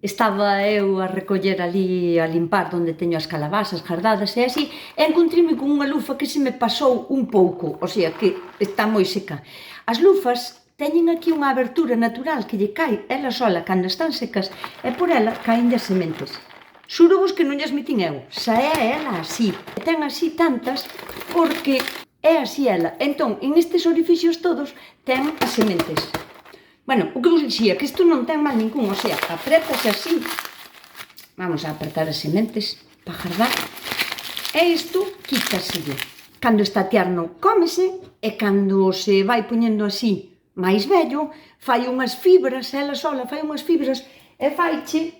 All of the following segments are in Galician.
estaba eu a recoller ali, a limpar onde teño as calabazas gardadas e así, e encontrei-me con unha lufa que se me pasou un pouco, o sea, que está moi seca. As lufas teñen aquí unha abertura natural que lle cae ela sola cando están secas e por ela caen as sementes. Xuro-vos que non lles metín eu, xa é ela así. E ten así tantas porque é así ela. Entón, en estes orificios todos ten as sementes. Bueno, o que vos dixía, que isto non ten mal ningún, o sea, apretase así. Vamos a apretar as sementes para gardar. E isto quítaselle. Cando está tierno, cómese, e cando se vai poñendo así máis vello, fai unhas fibras, ela sola fai unhas fibras, e faiche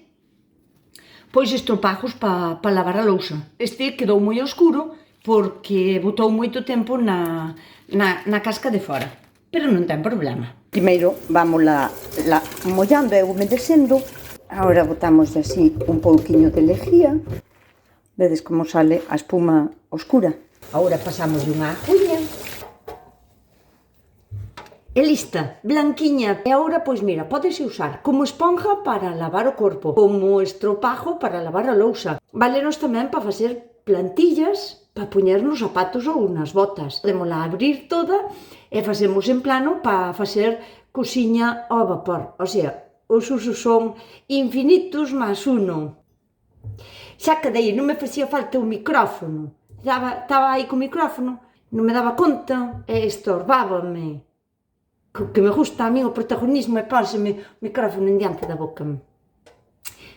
pois estropajos para lavar a lousa. Este quedou moi oscuro porque botou moito tempo na casca de fora. Pero non ten problema. Primeiro vamos mollando e humedecendo. Agora botamos así un pouquiño de lejía. Vedes como sale a espuma oscura. Agora pasamos unha agulla. E lista, blanquiña. E agora, pois mira, pódese usar como esponja para lavar o corpo, como estropajo para lavar a lousa. Válenos tamén para facer plantillas, para poñer nos zapatos ou nas botas. Podémola abrir toda e facemos en plano para facer cociña ao vapor. O sea, os usos son infinitos máis uno. Xa quedei, non me facía falta o micrófono. Estaba aí co micrófono, non me daba conta e estorbábame. Que me gusta a mí o protagonismo e pónseme o micrófono en diante da boca.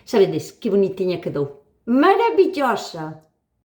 Sabedes que bonitiña quedou? Maravillosa!